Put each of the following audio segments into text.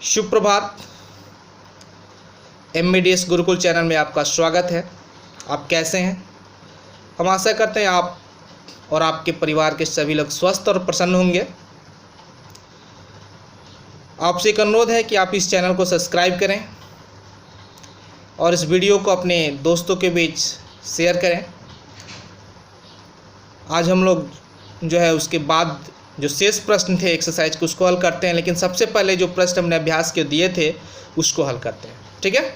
शुभ प्रभात। MBDS Gurukul channel में आपका स्वागत है। आप कैसे हैं? हम आशा करते हैं आप और आपके परिवार के सभी लोग स्वस्थ और प्रसन्न होंगे। आपसे एक अनुरोध है कि आप इस चैनल को सब्सक्राइब करें और इस वीडियो को अपने दोस्तों के बीच शेयर करें। आज हम लोग जो है उसके बाद जो शेष प्रश्न थे एक्सरसाइज के उसको हल करते हैं, लेकिन सबसे पहले जो प्रश्न हमने अभ्यास के दिए थे उसको हल करते हैं। ठीक है,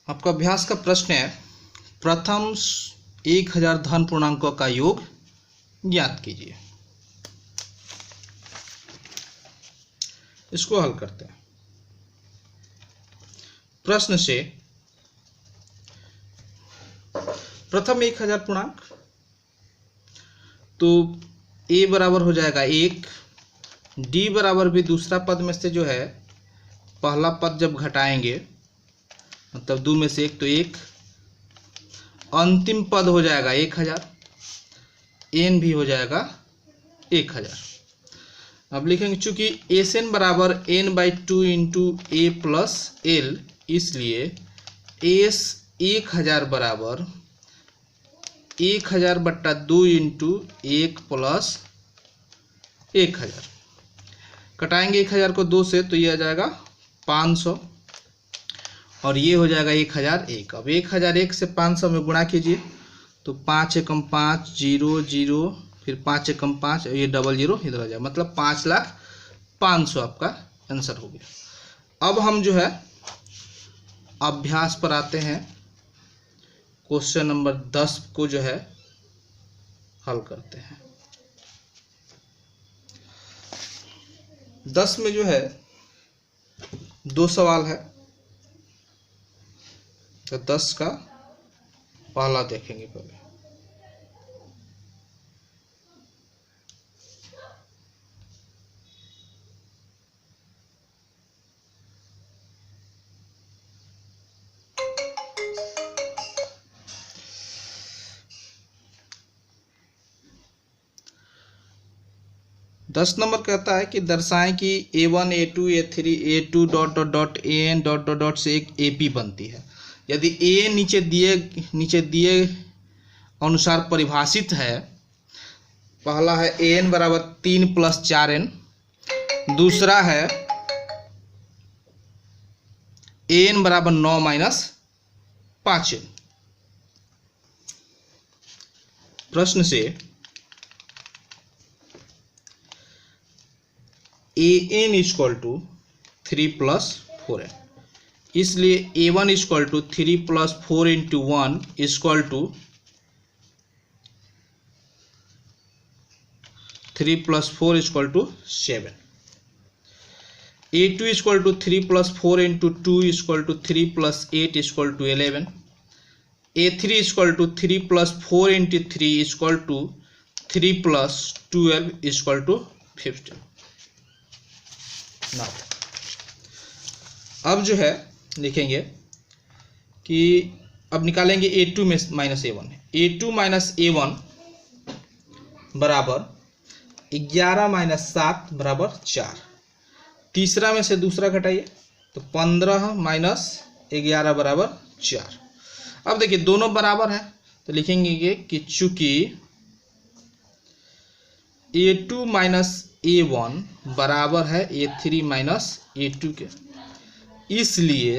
आपका अभ्यास का प्रश्न है, प्रथम 1000 धन पूर्णांकों का योग ज्ञात कीजिए। इसको हल करते हैं। प्रश्न से प्रथम 1000 पूर्णांक, तो a बराबर हो जाएगा 1, d बराबर भी दूसरा पद में से जो है पहला पद जब घटाएंगे मतलब 2 में से 1 तो 1, अंतिम पद हो जाएगा 1000, n भी हो जाएगा 1000। अब लिखेंगे चूंकि Sn बराबर n/2 into a plus l, इसलिए S 1000 बराबर 1000/2 इंटू 1 प्लस 1000। कटाएंगे 1000 को 2 से तो ये आ जाएगा 500 और ये हो जाएगा 1001। अब 1001 से 500 में गुणा कीजिए तो 5 एकम 5 0 0, फिर 5 एकम 5, ये 00 इधर आ जाए, मतलब 5,05,000 आपका आंसर हो गया। अब हम जो है अभ्यास पर आते हैं। क्वेश्चन नंबर 10 को जो है हल करते हैं। 10 में जो है 2 सवाल है, तो 10 का पहला देखेंगे पहले। दस नंबर कहता है कि दर्शाएं कि A1 A2 A3 A2 ... AN ... से एक AP बनती है। यदि A नीचे दिए अनुसार परिभाषित है, पहला है AN बराबर 3 + 4n, दूसरा है AN बराबर 9 - 5n। प्रश्न से AN = 3 + 4n, इसलिए A1 = 3 + 4 × 1 = 3 + 4 = 7। A2 = 3 + 4 × 2 = 3 + 8 = 11। A3 = 3 + 4 × 3 = 3 + 12 = 15। अब जो है लिखेंगे कि अब निकालेंगे A2 में -A1। A2 - A1 बराबर 11 - 7 बराबर 4। तीसरा में से दूसरा घटाइए तो 15 - 11 बराबर 4। अब देखिए दोनों बराबर है तो लिखेंगे कि चूंकि A2 - A1 बराबर है A3 - A2 के, इसलिए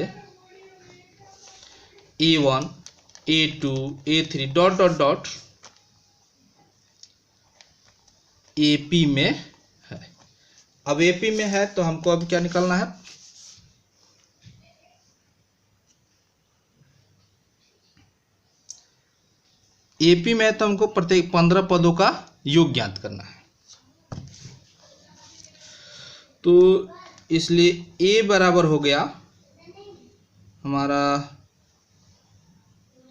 A1 A2 A3 ... AP में है। अब AP में है तो हमको अब क्या निकालना है, AP में है तो हमको प्रत्येक 15 पदों का योग ज्ञात करना है। तो इसलिए A बराबर हो गया हमारा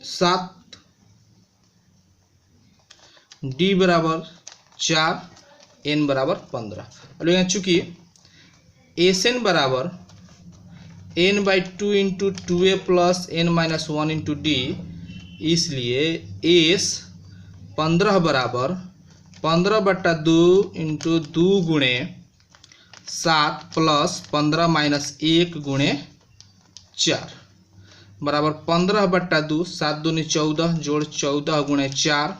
7, D बराबर 4, N बराबर 15। और चूंकि Sn बराबर n/2 × 2a + n - 1 × d, इसलिए S 15 बराबर 15/2 इंटू 2 गुणे 7 प्लस 15 माइनस 1 गुणे 4 बराबर 15/2, 7 दूनी 14 जोड़ 14 गुणे 4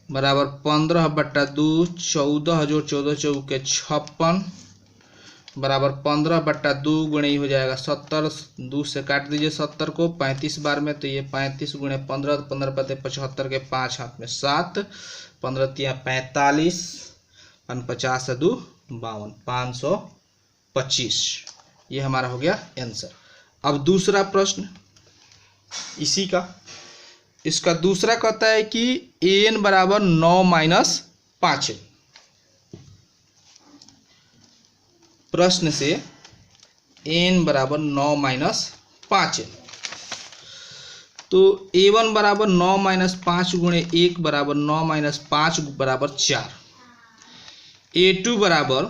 बराबर 15/2, 14 जोड़ 14 चौके 56 बराबर 15/2 गुणे ही हो जाएगा 70, 2 से काट दीजिए 70 को 35 बार में, तो ये 35 गुणे 15, 15 पते 75 के 5 हाथ में 7, 15 तिया 45, 50 से 2 52, 525। ये हमारा हो गया आंसर। अब दूसरा प्रश्न इसी का, इसका दूसरा कहता है कि an बराबर 9 माइनस 5 है। प्रश्न से n बराबर 9 माइनस 5 है, तो a1 बराबर 9 माइनस 5 गुणे 1 बराबर 9 माइनस 5 बराबर 4, a2 बराबर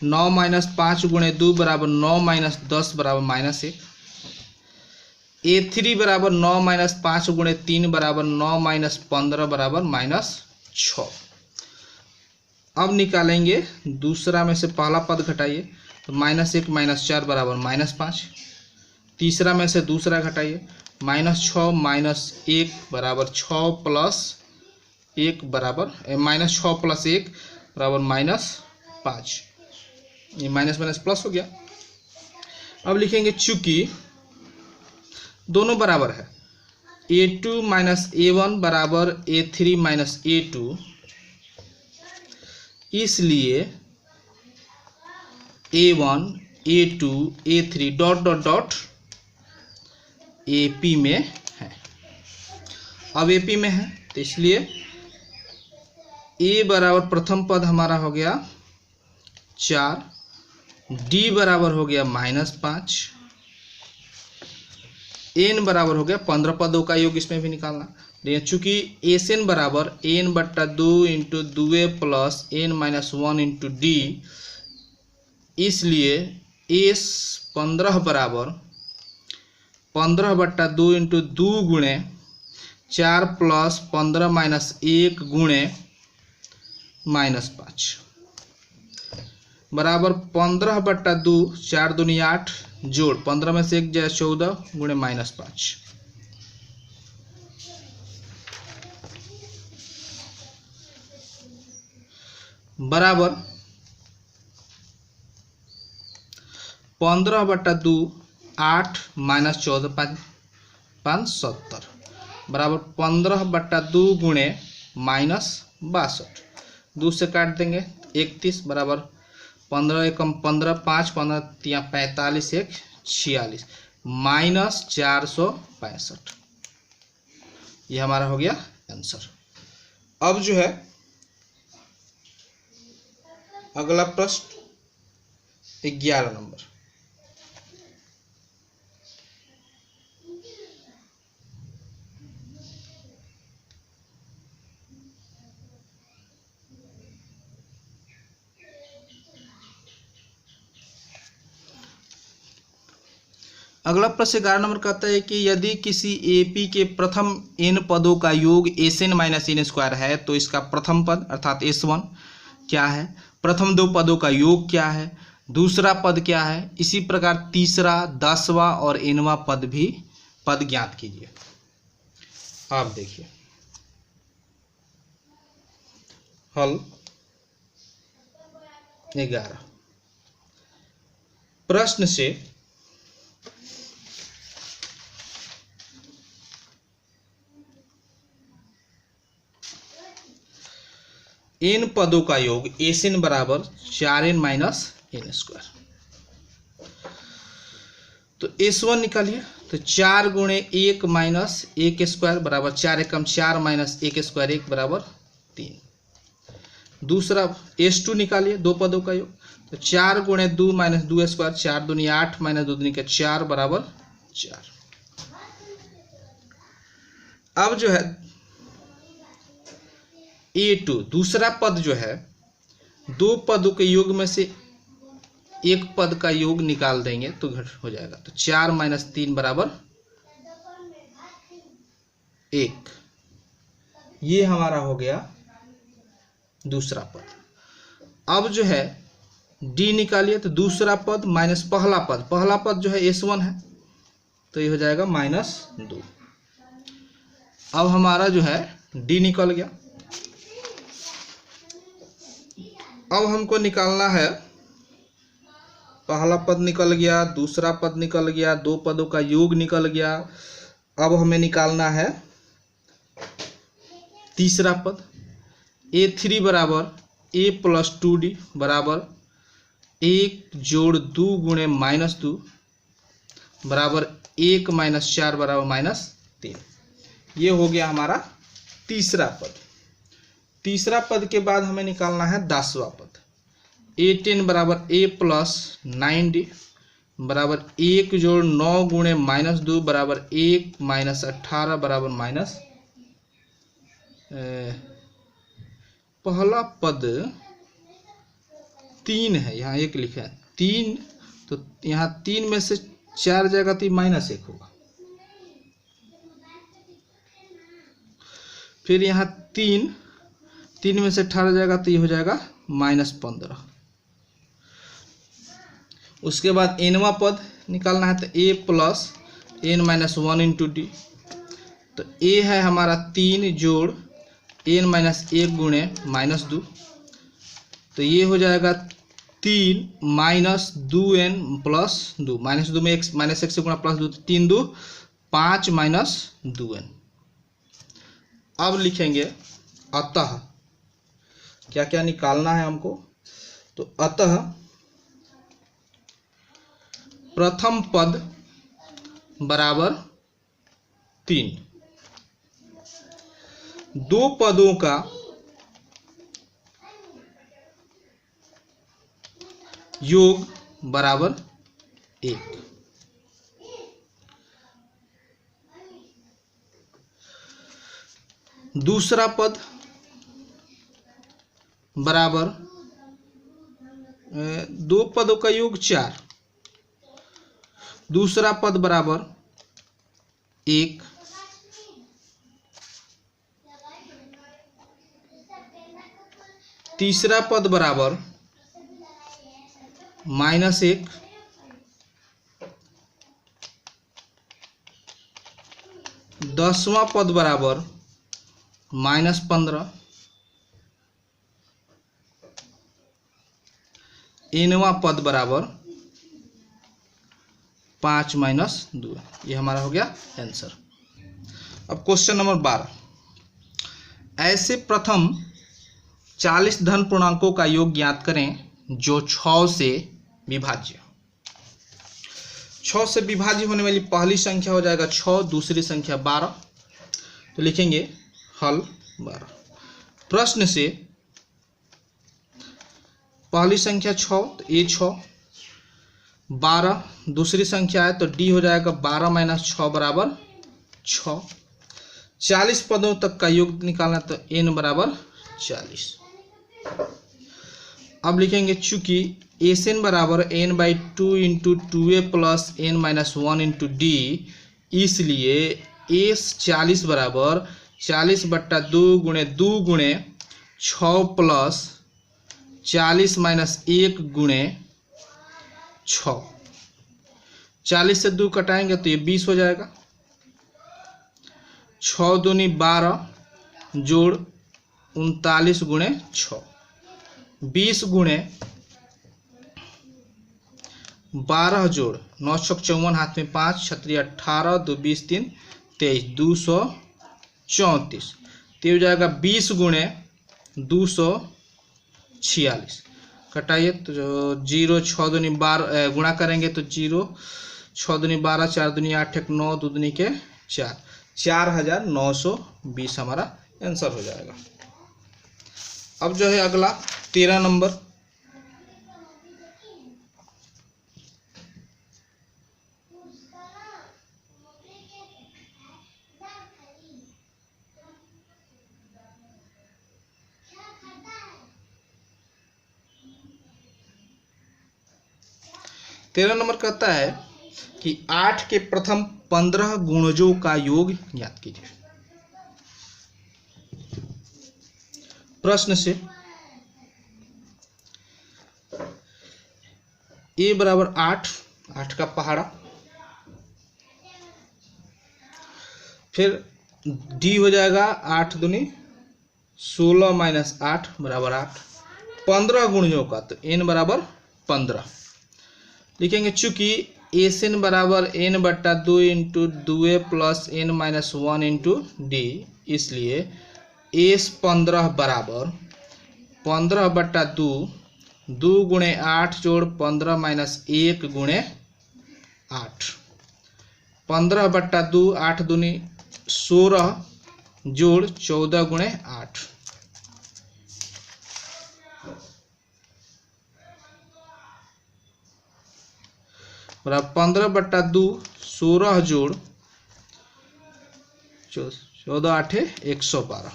9 माइनस 5 गुणे 2 बराबर 9 माइनस 10 बराबर -1, a3 बराबर 9 माइनस 5 गुणे 3 बराबर 9 माइनस 15 बराबर -6। अब निकालेंगे दूसरा में से पहला पद घटाइए, तो -1 - 4 बराबर -5। तीसरा में से दूसरा घटाइए, -6 - 1 बराबर 6 प्लस 1 बराबर -6 प्लस 1 बराबर -5। ये माइनस माइनस प्लस हो गया। अब लिखेंगे चूंकि दोनों बराबर है, a2 माइनस a1 बराबर a3 माइनस a2, इसलिए a1 a2 a3 dot dot dot AP में है। अब AP में है तो इसलिए a बराबर प्रथम पद हमारा हो गया 4, d बराबर हो गया -5, n बराबर हो गया 15 पदों का योग, इसमें भी निकालना। चूंकि SN बराबर n/2 into 2a plus n-1 into d, इसलिए S 15 बराबर 15/2 इंटू 2 गुणे 4 प्लस 15 माइनस 1 गुणे -5 बराबर 15/2, 4 दूनी 8 जोड़ 15 में से 1 जाए 14 गुणे -5 बराबर 15/2, 8 माइनस 14 5 70 बराबर 15/2 गुणे -62, 2 से काट देंगे 31 बराबर 15 एकम 15, 5 15 तिया 45, 1 46 -465। ये हमारा हो गया आंसर। अब जो है अगला प्रश्न 11 नंबर। अगला प्रश्न 11 नंबर कहता है कि यदि किसी AP के प्रथम n पदों का योग SN माइनस n² है, तो इसका प्रथम पद अर्थात S1 क्या है, प्रथम 2 पदों का योग क्या है, दूसरा पद क्या है, इसी प्रकार तीसरा, 10वां और nवां पद ज्ञात कीजिए। आप देखिए हल 11 प्रश्न से n पदों का योग SN बराबर 4n माइनस n²। तो S1 निकालिए, तो 4 गुणे 1 माइनस 1² बराबर 4 एकम 4 माइनस 1² 1 बराबर 3। दूसरा S2 निकालिए, 2 पदों का योग, तो 4 गुणे 2 माइनस 2² 4 दूनी 8 माइनस 2 दूनी 4 बराबर 4। अब जो है A2 दूसरा पद जो है, 2 पदों के योग में से एक पद का योग निकाल देंगे तो घट हो जाएगा, तो 4 माइनस 3 बराबर 1 ये हमारा हो गया दूसरा पद। अब जो है डी निकालिए तो दूसरा पद माइनस पहला पद जो है S1 है तो ये हो जाएगा -2। अब हमारा जो है डी निकल गया। अब हमको निकालना है, पहला पद निकल गया, दूसरा पद निकल गया, दो पदों का योग निकल गया। अब हमें निकालना है तीसरा पद। A3 बराबर A + 2D बराबर 1 + 2 × -2 बराबर 1 - 4 बराबर -3। ये हो गया हमारा तीसरा पद। तीसरा पद के बाद हमें निकालना है 10वां पद। A10 बराबर A + 9D बराबर 1 + 9 × -2 बराबर 1 - 18 बराबर पहला पद 3 है, यहाँ 1 लिखा है 3, तो यहाँ 3 में से 4 जाएगा तो -1 होगा। फिर यहाँ 3 में से 18 जाएगा तो ये हो जाएगा -15। उसके बाद nवां पद निकालना है तो A + n - 1 × D। तो A है हमारा 3 जोड़ n - 1 × -2, तो ये हो जाएगा 3 - 2n + 2, -2 में -1 से गुणा +2, 3 2 5 - 2n। अब लिखेंगे अतः, क्या क्या निकालना है हमको, तो अतः प्रथम पद बराबर 3, दो पदों का योग बराबर 1। दूसरा पद बराबर दो पदों का योग 4, दूसरा पद बराबर 1। तीसरा पद बराबर -1। दसवां पद बराबर -15। nवां पद बराबर 5 - 2। ये हमारा हो गया आंसर। अब क्वेश्चन नंबर 12, ऐसे प्रथम 40 धन पूर्णांकों का योग ज्ञात करें जो 6 से विभाज्य। 6 से विभाज्य होने वाली पहली संख्या हो जाएगा 6, दूसरी संख्या 12। तो लिखेंगे हल 12। प्रश्न से पहली संख्या 6 तो A 6, 12 दूसरी संख्या है तो D हो जाएगा 12 - 6 बराबर 6। 40 पदों तक का योग निकालना तो n बराबर 40। अब लिखेंगे चूंकि Sn बराबर n/2 × 2a + n - 1 × D, इसलिए S 40 बराबर 40/2 × 2 × 6 + 40 - 1 × 6। 40 से 2 कटाएंगे तो ये 20 हो जाएगा। 6 दूनी 12 जोड़ 39 × 6, 20 × 12 जोड़ 9 × 6 = 54, हाथ में 5, छतरी 18, 2 20 3 23, 234। तो हो जाएगा 20 × 246। कटाइए तो 0 6 दूनी 12 गुणा करेंगे तो 0 6 दूनी 12, 4 दूनी 8, 1 9, 2 दूनी के 4, 4920 हमारा आंसर हो जाएगा। अब जो है अगला 13 नंबर, कहता है कि 8 के प्रथम 15 गुणजों का योग ज्ञात कीजिए। प्रश्न से a बराबर 8 का पहाड़ा, फिर d हो जाएगा 8 दूनी 16 माइनस 8 बराबर 8, 15 गुणियों का, तो n बराबर 15 लिखेंगे। चूंकि एन बराबर n बट्टा 2 into 2a plus n minus 1 into D, इसलिए एस 15 बराबर 15 बट्टा 2, 2 गुणे 8 जोड़ 15 माइनस 1 गुणे 8, 15 बट्टा 2, 8 दूनी 16 जोड़ 14 गुणे 8, बराबर 15 बट्टा 2, 16 जोड़ 14 8 112,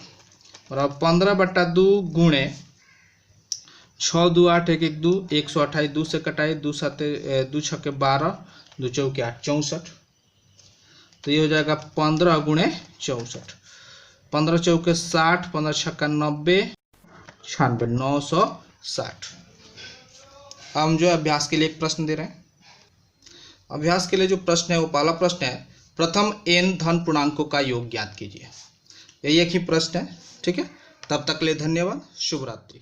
बराबर 15 बट्टा 2 गुणे 6 2 8 1 1 2, 128, 2 से कटाई, 2 छक्के 12, 2 चौके 8 64, तो ये हो जाएगा 15 गुणे 64, 15 चौके 60, 15 छक्का 90, 96 960। हम जो अभ्यास के लिए एक प्रश्न दे रहे हैं। अभ्यास के लिए जो प्रश्न है वो पहला प्रश्न है, प्रथम n धन पूर्णांकों का योग ज्ञात कीजिए। यही एक ही प्रश्न है, ठीक है। तब तक के लिए धन्यवाद, शुभ रात्रि।